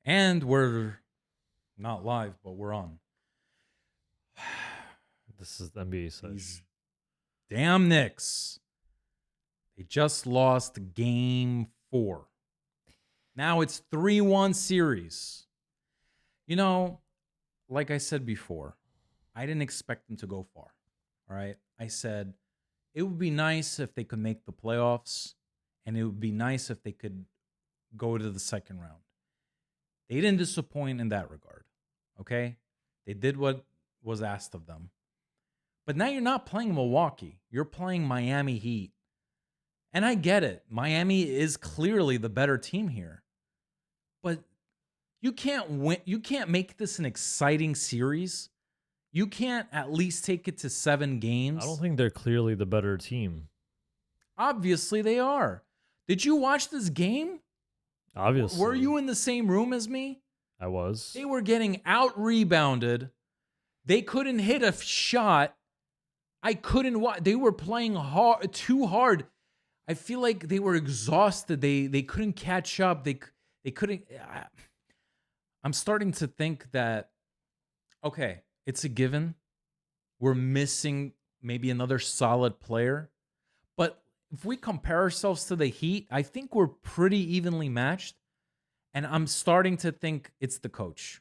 And we're not live, but we're on. This is NBA Sesh. These damn Knicks. They just lost game 4. Now it's 3-1 series. You know, like I said before, I didn't expect them to go far. All right. I said it would be nice if they could make the playoffs, and it would be nice if they could go to the second round. They didn't disappoint in that regard. Okay. They did what was asked of them. But now you're not playing Milwaukee. You're playing Miami Heat. And I get it. Miami is clearly the better team here. But you can't win. You can't make this an exciting series. You can't at least take it to 7 games. I don't think they're clearly the better team. Obviously they are. Did you watch this game? Obviously. Were you in the same room as me? I was. They were getting out-rebounded. They couldn't hit a shot. I couldn't watch. They were playing hard, too hard. I feel like they were exhausted. They couldn't catch up. They couldn't. I'm starting to think that, okay, it's a given. We're missing maybe another solid player. But if we compare ourselves to the Heat, I think we're pretty evenly matched. And I'm starting to think it's the coach.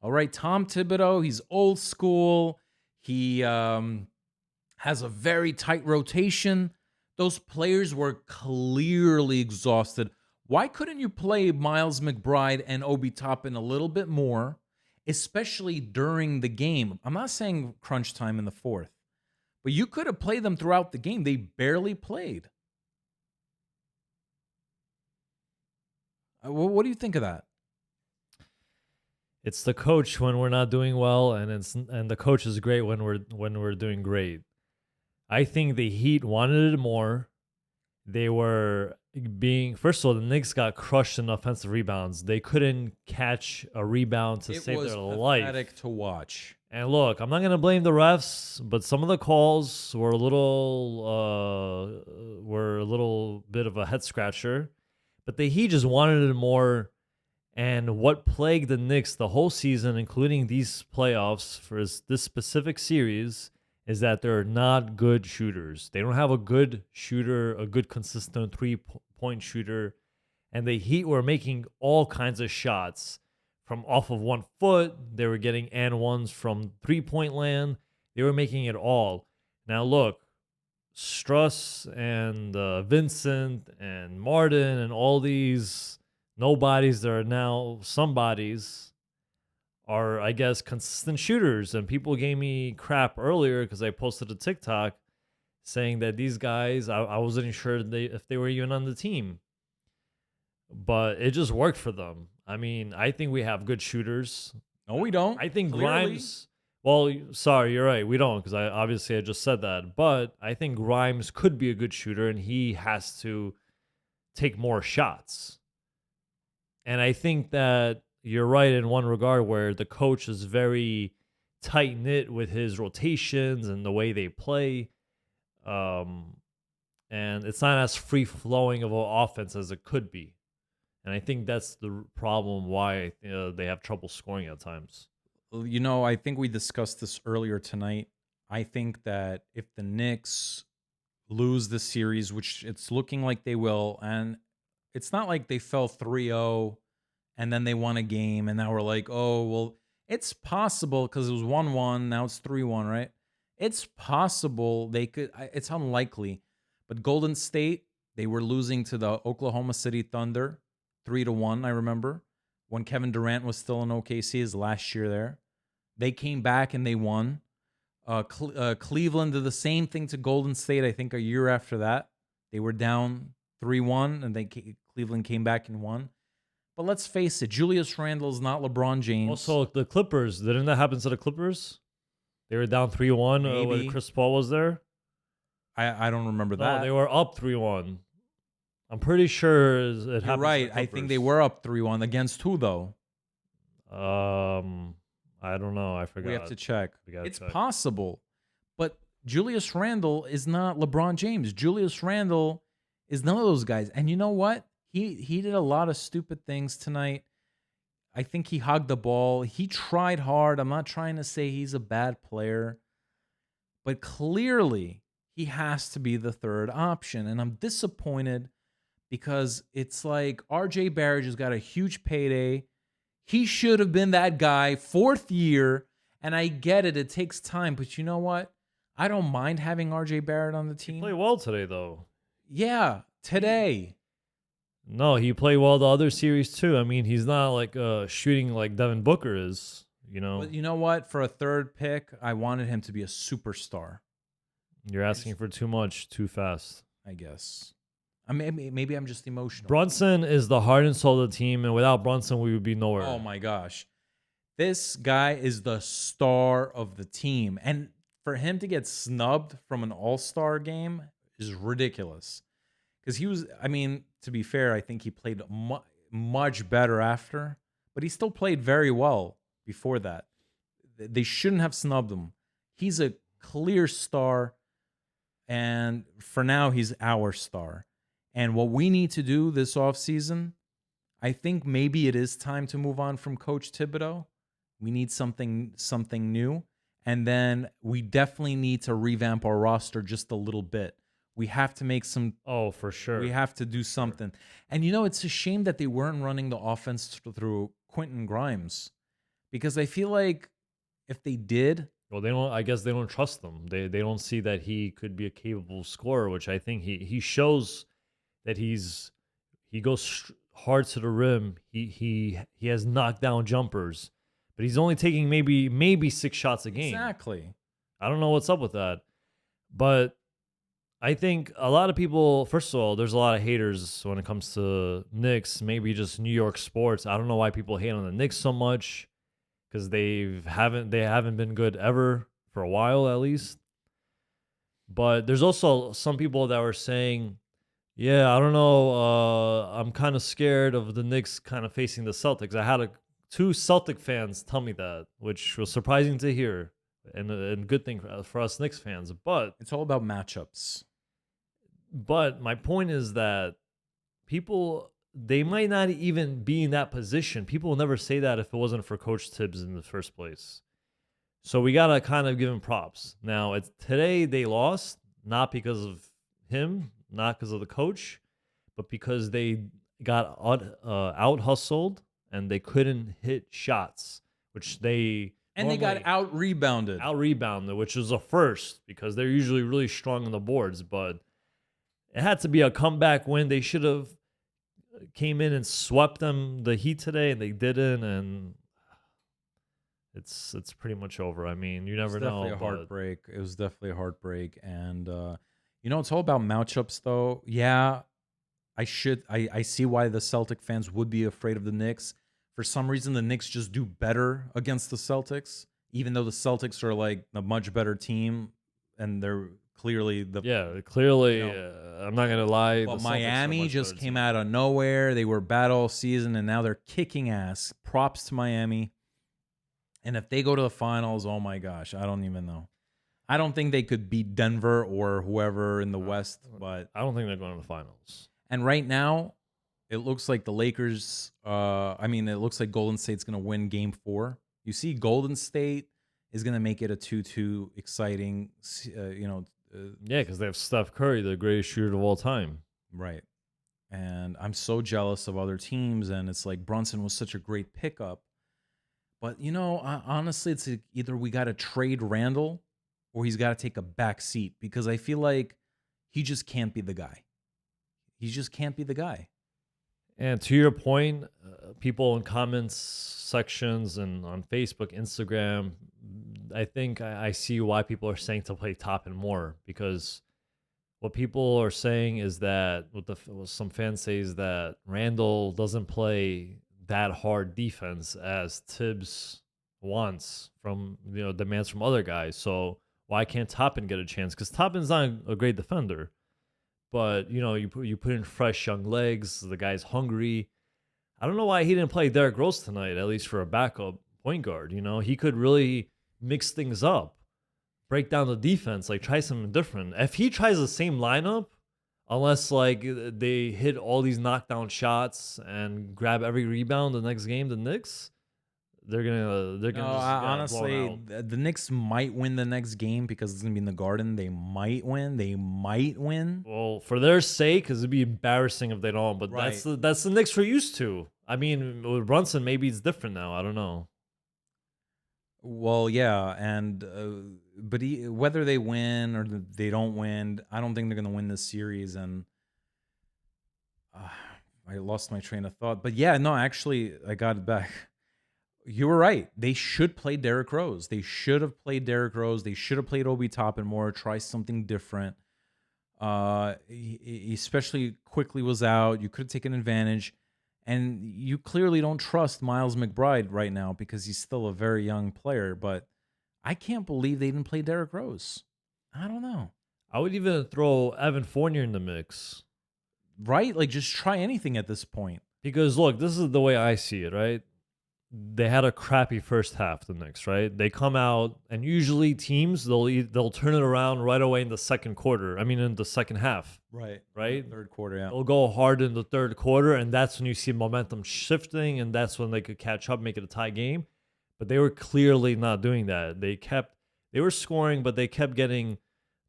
All right, Tom Thibodeau, he's old school. He has a very tight rotation. Those players were clearly exhausted. Why couldn't you play Miles McBride and Obi Toppin a little bit more, especially during the game? I'm not saying crunch time in the fourth, but you could have played them throughout the game. They barely played. What do you think of that? It's the coach when we're not doing well, and the coach is great when we're doing great. I think the Heat wanted it more. They were first of all, the Knicks got crushed in offensive rebounds. They couldn't catch a rebound to save their life. It was pathetic to watch. And look, I'm not gonna blame the refs, but some of the calls were a little bit of a head scratcher. But the Heat just wanted it more. And what plagued the Knicks the whole season, including these playoffs for this specific series, is that they're not good shooters. They don't have a good shooter, a good consistent three-point shooter. And the Heat were making all kinds of shots from off of 1 foot. They were getting and ones from three-point land. They were making it all. Now look, Struss and Vincent and Martin and all these nobodies that are now somebodies are, I guess, consistent shooters. And people gave me crap earlier because I posted a TikTok saying that these guys, I wasn't sure if they were even on the team. But it just worked for them. I mean, I think we have good shooters. No, we don't. I think Clearly. Grimes... Well, sorry, you're right. We don't, because I just said that. But I think Grimes could be a good shooter, and he has to take more shots. And I think that you're right in one regard where the coach is very tight-knit with his rotations and the way they play. And it's not as free-flowing of an offense as it could be. And I think that's the problem why they have trouble scoring at times. You know, I think we discussed this earlier tonight. I think that if the Knicks lose the series, which it's looking like they will, and it's not like they fell 3-0 and then they won a game and now we're like, oh, well, it's possible because it was 1-1, now it's 3-1, right? It's possible they could, it's unlikely. But Golden State, they were losing to the Oklahoma City Thunder 3-1, I remember, when Kevin Durant was still in OKC his last year there. They came back and they won. Cleveland did the same thing to Golden State, I think, a year after that. They were down 3-1, and Cleveland came back and won. But let's face it, Julius Randle's not LeBron James. Also, the Clippers, didn't that happen to the Clippers? They were down 3-1 when Chris Paul was there? I don't remember that. No, they were up 3-1. I'm pretty sure it happened. You're right. I think they were up 3-1. Against who, though? I don't know. I forgot. We have to check. It's check. possible. But Julius Randle is not LeBron James. Julius Randle is none of those guys. And you know what? He did a lot of stupid things tonight. I think he hogged the ball. He tried hard. I'm not trying to say he's a bad player, but clearly he has to be the third option. And I'm disappointed because it's like RJ Barrett has got a huge payday. He should have been that guy, fourth year. And I get it. It takes time. But you know what? I don't mind having RJ Barrett on the He team. played well today, though. Yeah, today. No, he played well the other series too. I mean, he's not like shooting like Devin Booker is, you know. But you know what? For a third pick, I wanted him to be a superstar, You're asking for too much too fast. I guess. Maybe I'm just emotional. Brunson is the heart and soul of the team, and without Brunson, we would be nowhere. Oh my gosh. This guy is the star of the team. And for him to get snubbed from an all-star game is ridiculous. Because he was, I mean, to be fair, I think he played much better after, but he still played very well before that. They shouldn't have snubbed him. He's a clear star, and for now, he's our star. And what we need to do this offseason, I think maybe it is time to move on from Coach Thibodeau. We need something new. And then we definitely need to revamp our roster just a little bit. We have to make some. Oh, for sure. We have to do something. And you know, it's a shame that they weren't running the offense through Quentin Grimes, because I feel like if they did, well, they don't. I guess they don't trust them. They don't see that he could be a capable scorer, which I think he shows that he goes hard to the rim. He has knockdown jumpers, but he's only taking maybe 6 shots a game. Exactly. I don't know what's up with that, but I think a lot of people, first of all, there's a lot of haters when it comes to Knicks, maybe just New York sports. I don't know why people hate on the Knicks so much, because they haven't been good ever, for a while at least. But there's also some people that were saying, yeah, I don't know, I'm kind of scared of the Knicks kind of facing the Celtics. I had 2 Celtic fans tell me that, which was surprising to hear, and a good thing for us Knicks fans. But It's all about matchups. But my point is that people, they might not even be in that position. People will never say that if it wasn't for Coach Tibbs in the first place. So we got to kind of give him props. Now, today they lost, not because of him, not because of the coach, but because they got out-hustled and they couldn't hit shots, which they... And they got out-rebounded. Out-rebounded, which is a first, because they're usually really strong on the boards, but it had to be a comeback win. They should have came in and swept them, the Heat, today, and they didn't, and it's pretty much over. I mean, you never know. It was definitely a heartbreak. It was definitely a heartbreak. And, you know, it's all about matchups, though. Yeah, I see why the Celtic fans would be afraid of the Knicks. For some reason, the Knicks just do better against the Celtics, even though the Celtics are like a much better team, and they're clearly the... Yeah, clearly, you know, I'm not going to lie. But Miami just came out of nowhere. They were bad all season, and now they're kicking ass. Props to Miami. And if they go to the finals, oh my gosh, I don't even know. I don't think they could beat Denver or whoever in the West, but... I don't think they're going to the finals. And right now, it looks like the Lakers, it looks like Golden State's going to win Game 4. You see, Golden State is going to make it a 2-2 exciting, yeah, because they have Steph Curry, the greatest shooter of all time. Right. And I'm so jealous of other teams, and it's like Brunson was such a great pickup. But, you know, honestly, it's either we got to trade Randall or he's got to take a back seat, because I feel like he just can't be the guy. He just can't be the guy. And to your point, people in comments sections and on Facebook, Instagram, I think I see why people are saying to play Toppin more, because what people are saying is that what some fans say is that Randall doesn't play that hard defense as Tibbs wants from, demands from other guys. So why can't Toppin get a chance? Because Toppin's not a great defender. But, you put in fresh young legs. The guy's hungry. I don't know why he didn't play Derrick Rose tonight, at least for a backup point guard. He could really mix things up, break down the defense, like try something different. If he tries the same lineup, unless like they hit all these knockdown shots and grab every rebound the next game, the Knicks, they're No, gonna just get blown honestly, out. the Knicks might win the next game because it's gonna be in the Garden. They might win. They might win. Well, for their sake, because it'd be embarrassing if they don't. But Right. that's the Knicks we're used to. I mean, with Brunson, maybe it's different now. I don't know. Well, yeah, and but whether they win or they don't win, I don't think they're gonna win this series. And uh, I lost my train of thought. But yeah, no, actually, I got it back. You were right. They should play Derrick Rose. They should have played Derrick Rose. They should have played Obi Toppin more. Try something different. He especially quickly was out. You could have taken advantage. And you clearly don't trust Miles McBride right now because he's still a very young player. But I can't believe they didn't play Derrick Rose. I don't know. I would even throw Evan Fournier in the mix. Right? Like, just try anything at this point. Because look, this is the way I see it, right? They had a crappy first half, the Knicks, right? They come out, and usually teams they'll turn it around right away in the second quarter. I mean, in the second half, Right. right? Third quarter, yeah. They'll go hard in the third quarter, and that's when you see momentum shifting, and that's when they could catch up, make it a tie game. But they were clearly not doing that. They were scoring, but they kept getting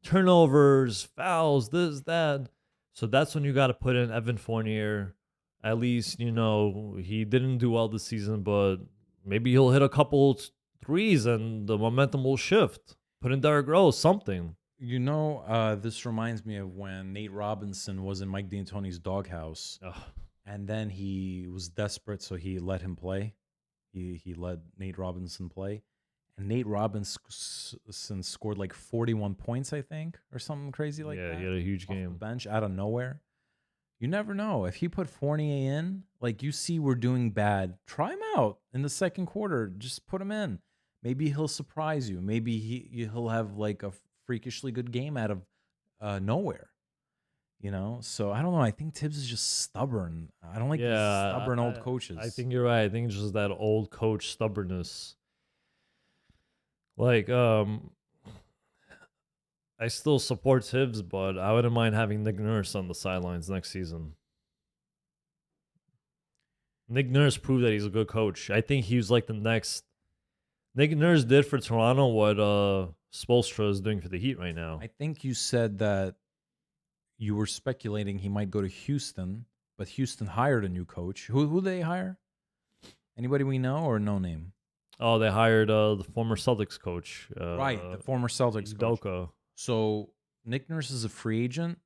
turnovers, fouls, this, that. So that's when you got to put in Evan Fournier. At least, he didn't do well this season, but maybe he'll hit a couple threes and the momentum will shift. Put in Derrick Rose, something. This reminds me of when Nate Robinson was in Mike D'Antoni's doghouse, Ugh. and then he was desperate, so he let him play. He let Nate Robinson play, and Nate Robinson scored like 41 points, I think, or something crazy like that. Yeah, he had a huge off the game. bench out of nowhere. You never know. If he put Fournier in, like you see we're doing bad, try him out in the second quarter. Just put him in. Maybe he'll surprise you. Maybe he'll have like a freakishly good game out of nowhere. So I don't know. I think Tibbs is just stubborn. I don't like these stubborn old coaches. I think you're right. I think it's just that old coach stubbornness. Like, I still support Tibbs, but I wouldn't mind having Nick Nurse on the sidelines next season. Nick Nurse proved that he's a good coach. I think he was like the next. Nick Nurse did for Toronto what Spoelstra is doing for the Heat right now. I think you said that you were speculating he might go to Houston, but Houston hired a new coach. Who they hire? Anybody we know or no name? Oh, they hired the former Celtics coach. Right, the former Celtics coach. Udoka. So Nick Nurse is a free agent.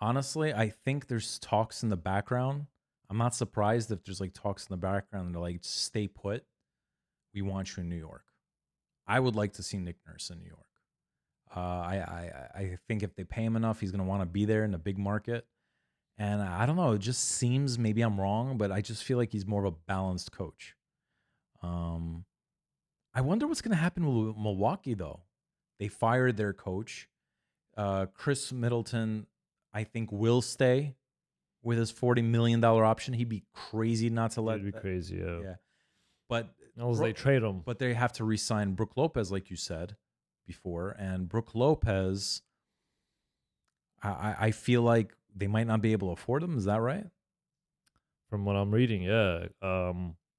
Honestly, I think there's talks in the background. I'm not surprised if there's like talks in the background and they're like, stay put. We want you in New York. I would like to see Nick Nurse in New York. I think if they pay him enough, he's going to want to be there in a big market. And I don't know. It just seems, maybe I'm wrong, but I just feel like he's more of a balanced coach. I wonder what's going to happen with Milwaukee, though. They fired their coach. Chris Middleton, I think, will stay with his $40 million option. He'd be crazy not to let. It'd be crazy, yeah. But Unless they trade him. But they have to re-sign Brook Lopez, like you said before. And Brook Lopez, I feel like they might not be able to afford him. Is that right? From what I'm reading, yeah.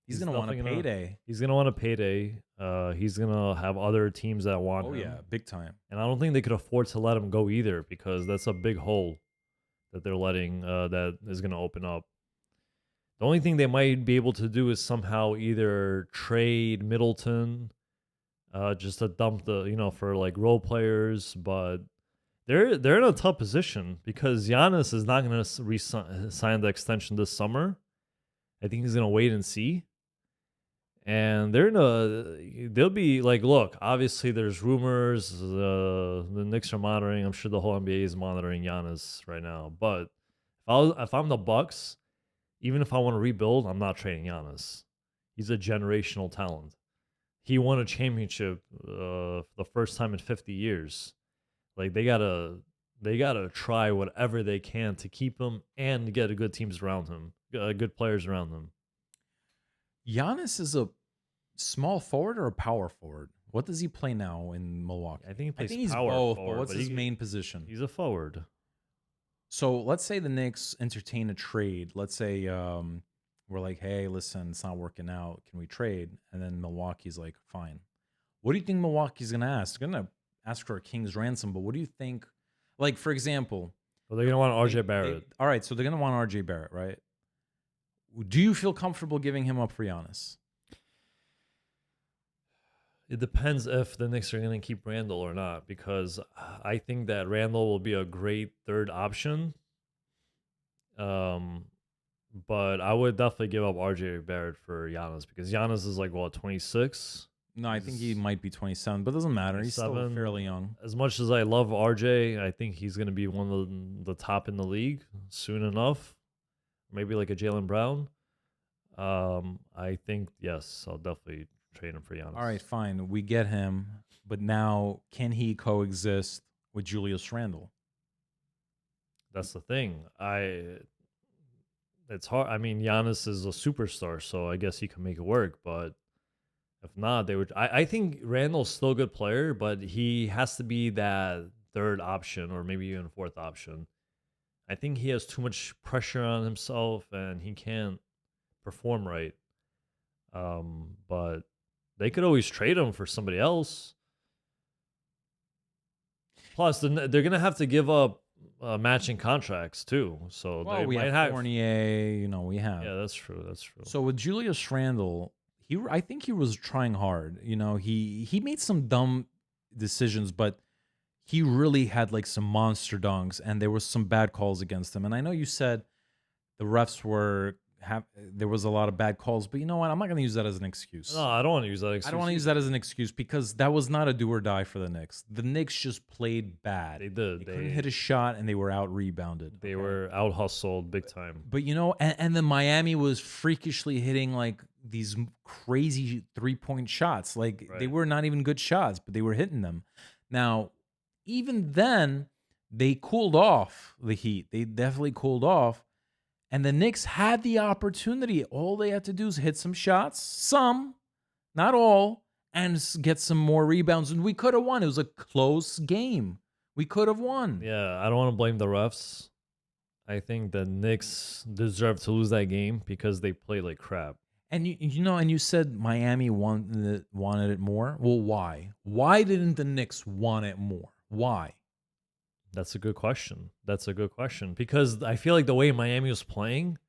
He's going to want a payday. He's going to want a payday. He's going to have other teams that want him. Oh, yeah, big time. And I don't think they could afford to let him go either because that's a big hole that they're letting that is going to open up. The only thing they might be able to do is somehow either trade Middleton just to dump for like role players, but they're in a tough position because Giannis is not going to sign the extension this summer. I think he's going to wait and see. And they'll be like, look, obviously there's rumors. The Knicks are monitoring. I'm sure the whole NBA is monitoring Giannis right now. But if I'm the Bucks, even if I want to rebuild, I'm not trading Giannis. He's a generational talent. He won a championship the first time in 50 years. Like they gotta try whatever they can to keep him and get good teams around him, good players around him. Giannis is a small forward or a power forward? What does he play now in Milwaukee? I think he plays he's power both, forward. but what's his main position? He's a forward. So let's say the Knicks entertain a trade. Let's say We're like, hey, listen, it's not working out. Can we trade? And then Milwaukee's like, fine. What do you think Milwaukee's gonna ask? They're gonna ask for a king's ransom, but what do you think? Like, for example, Well, they're gonna want they, RJ Barrett. all right, so they're gonna want RJ Barrett, right? Do you feel comfortable giving him up for Giannis? It depends if the Knicks are gonna keep Randall or not, because I think that Randall will be a great third option. But I would definitely give up RJ Barrett for Giannis, because Giannis is like what, 26? No, I think he might be 27, but it doesn't matter. He's still 27. fairly young. As much as I love RJ, I think he's gonna be one of the top in the league soon enough. Maybe like a Jalen Brown. I think yes, I'll definitely trade him for Giannis. All right, fine. We get him, but now can he coexist with Julius Randle? That's the thing. It's hard. I mean, Giannis is a superstar, so I guess he can make it work. But if not, they would. I think Randall's still a good player, but he has to be that third option or maybe even fourth option. I think he has too much pressure on himself and he can't perform right. But they could always trade him for somebody else. Plus, they're gonna have to give up matching contracts too. So Well, they we might have Fournier. We have. Yeah, that's true. That's true. So with Julius Randle, I think he was trying hard. He made some dumb decisions, but he really had like some monster dunks, and there was some bad calls against him. And I know you said the refs there was a lot of bad calls, but you know what? I'm not going to use that as an excuse. No, I don't want to use that excuse. I don't want to use that as an excuse because that was not a do or die for the Knicks. The Knicks just played bad. They did. They couldn't hit a shot, and they were out rebounded. They were out hustled big time. But and then Miami was freakishly hitting like these crazy 3-point shots. Like they were not even good shots, but they were hitting them. Now, even then, they cooled off the Heat. They definitely cooled off. And the Knicks had the opportunity. All they had to do is hit some shots, some, not all, and get some more rebounds. And we could have won. It was a close game. We could have won. Yeah, I don't want to blame the refs. I think the Knicks deserve to lose that game because they played like crap. And you said Miami wanted it more. Well, why? Why didn't the Knicks want it more? Why? That's a good question. Because I feel like the way Miami was playing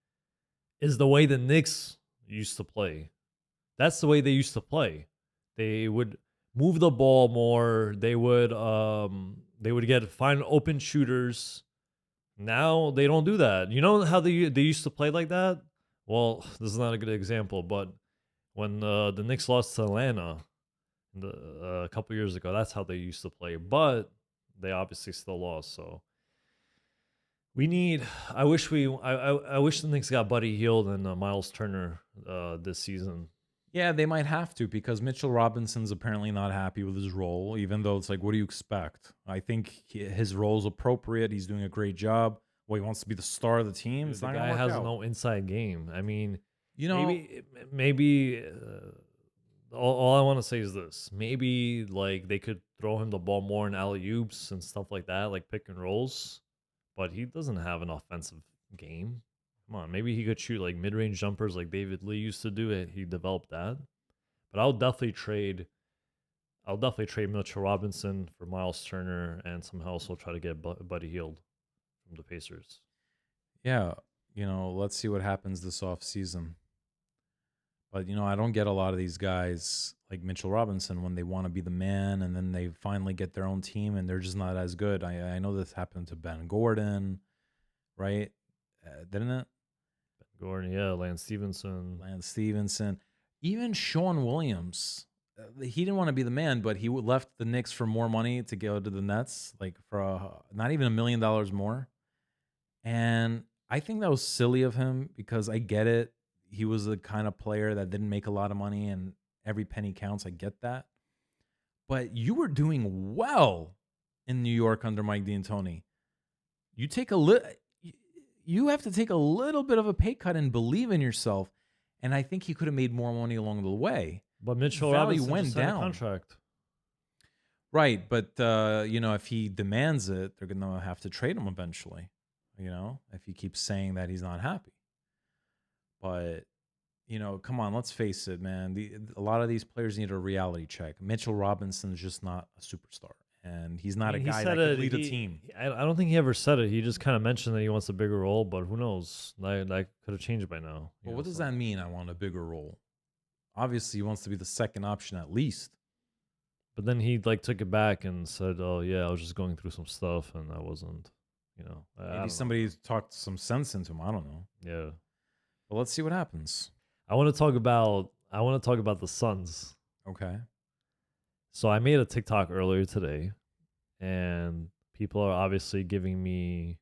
is the way the Knicks used to play. That's the way they used to play. They would move the ball more. They would find open shooters. Now they don't do that. You know how they used to play like that? Well, this is not a good example, but when the Knicks lost to Atlanta a couple years ago, that's how they used to play. But they obviously still lost. So I wish the Knicks got Buddy Hield and Miles Turner this season. Yeah, they might have to because Mitchell Robinson's apparently not happy with his role, even though it's like, what do you expect? I think his role is appropriate. He's doing a great job. Well, he wants to be the star of the team. Dude, it's the not guy going to work has out. no inside game. I mean, maybe all I want to say is this. Maybe like they could throw him the ball more in alley-oops and stuff like that, like pick and rolls. But he doesn't have an offensive game. Come on, maybe he could shoot like mid-range jumpers like David Lee used to do. He developed that. But I'll definitely trade Mitchell Robinson for Miles Turner, and somehow also try to get Buddy Hield from the Pacers. Yeah, let's see what happens this offseason. But, I don't get a lot of these guys like Mitchell Robinson when they want to be the man and then they finally get their own team and they're just not as good. I know this happened to Ben Gordon, right? Didn't it? Ben Gordon, yeah, Lance Stevenson. Even Sean Williams. He didn't want to be the man, but he left the Knicks for more money to go to the Nets, like for not even $1 million more. And I think that was silly of him because I get it. He was the kind of player that didn't make a lot of money and every penny counts. I get that. But you were doing well in New York under Mike D'Antoni. You have to take a little bit of a pay cut and believe in yourself. And I think he could have made more money along the way. But Mitchell value Robinson went just signed a down. contract. Right, but if he demands it, they're gonna have to trade him eventually. If he keeps saying that he's not happy. But come on, let's face it, man. A lot of these players need a reality check. Mitchell Robinson's just not a superstar, and he's I not a mean, he guy said that could it. lead a team. I don't think he ever said it. He just kind of mentioned that he wants a bigger role, but who knows? That could have changed by now. Well, what does that mean? I want a bigger role. Obviously, he wants to be the second option at least. But then he like took it back and said, "Oh yeah, I was just going through some stuff, and I wasn't, I Maybe don't know. somebody talked some sense into him. I don't know. Yeah, But let's see what happens. I want to talk about the Suns. Okay. So I made a TikTok earlier today, and people are obviously giving me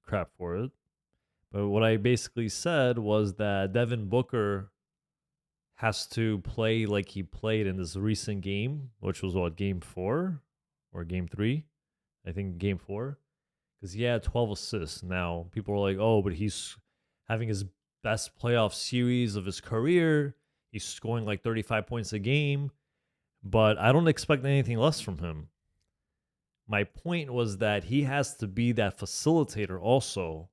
crap for it. But what I basically said was that Devin Booker has to play like he played in this recent game, which was what, game 4 or game 3? I think game 4. Because he had 12 assists. Now, people are like, oh, but he's having his best playoff series of his career. He's scoring like 35 points a game. But I don't expect anything less from him. My point was that he has to be that facilitator also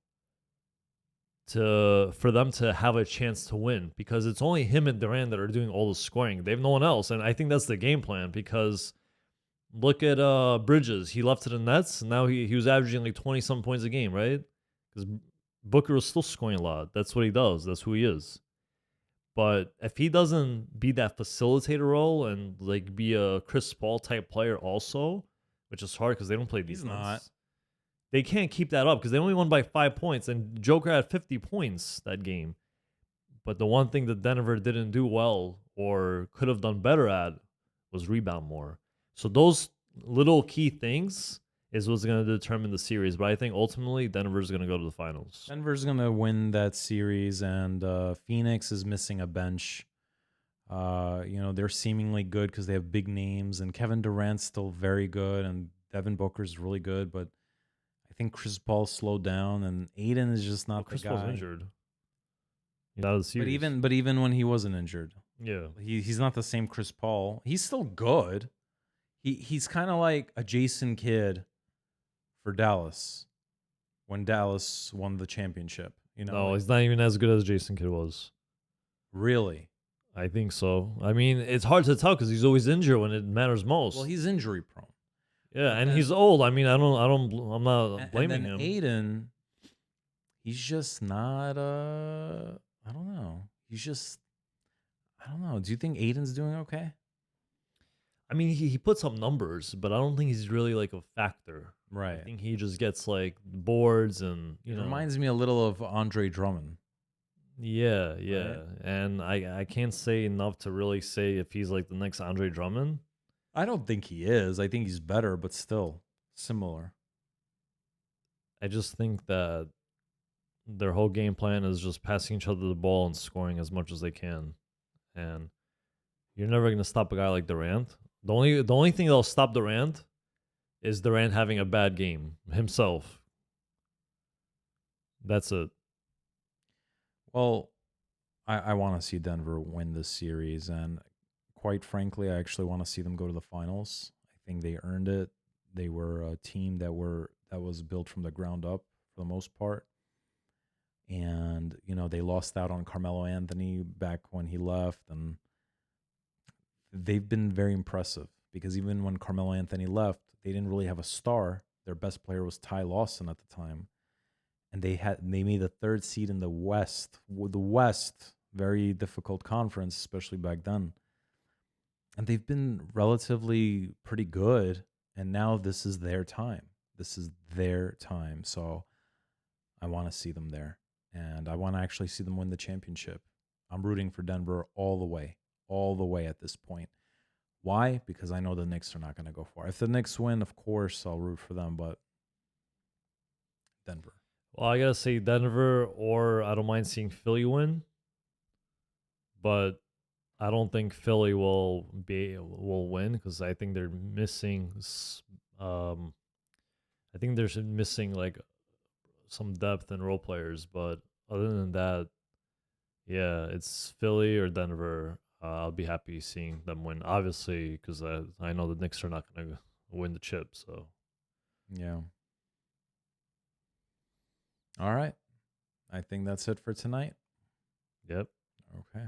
for them to have a chance to win, because it's only him and Durant that are doing all the scoring. They have no one else, and I think that's the game plan. Because look at Bridges. He left to the Nets, and now he was averaging like 20-some points a game, right? Because Booker was still scoring a lot. That's what he does. That's who he is. But if he doesn't be that facilitator role and like be a Chris Paul type player also, which is hard because they don't play defense. He's not. They can't keep that up because they only won by 5 points, and Joker had 50 points that game. But the one thing that Denver didn't do well or could have done better at was rebound more. So those little key things is what's going to determine the series. But I think ultimately Denver's going to go to the finals. Denver's going to win that series, and Phoenix is missing a bench. They're seemingly good because they have big names, and Kevin Durant's still very good, and Devin Booker's really good, but I think Chris Paul slowed down, and Aiden is just not the Chris guy. Paul's injured. He's out of the series. But even when he wasn't injured, yeah, he's not the same Chris Paul. He's still good. He's kind of like a Jason Kidd for Dallas when Dallas won the championship. No, he's not even as good as Jason Kidd was. Really? I think so. I mean, it's hard to tell because he's always injured when it matters most. Well, he's injury prone. Yeah, and he's old. I mean, I'm not blaming him. Aiden, he's just not. I don't know. I don't know. Do you think Aiden's doing okay? I mean, he puts up numbers, but I don't think he's really like a factor. Right. I think he just gets like boards and It reminds me a little of Andre Drummond. Yeah. Right? And I can't say enough to really say if he's like the next Andre Drummond. I don't think he is. I think he's better, but still similar. I just think that their whole game plan is just passing each other the ball and scoring as much as they can. And you're never going to stop a guy like Durant. The only thing that'll stop Durant is Durant having a bad game himself. That's it. Well, I want to see Denver win this series, and quite frankly, I actually want to see them go to the finals. I think they earned it. They were a team that was built from the ground up for the most part. And, they lost out on Carmelo Anthony back when he left, and they've been very impressive because even when Carmelo Anthony left, they didn't really have a star. Their best player was Ty Lawson at the time. And they made the 3rd seed in the West. The West, very difficult conference, especially back then. And they've been relatively pretty good. And now this is their time. This is their time. So I want to see them there. And I want to actually see them win the championship. I'm rooting for Denver all the way at this point. Why? Because I know the Knicks are not going to go far. If the Knicks win, of course, I'll root for them. But Denver. Well, I gotta say Denver, or I don't mind seeing Philly win, but I don't think Philly will win because I think they're missing. I think they're missing like some depth and role players, but other than that, yeah, it's Philly or Denver. I'll be happy seeing them win, obviously, because I know the Knicks are not gonna win the chip. So yeah. All right. I think that's it for tonight. Yep. Okay.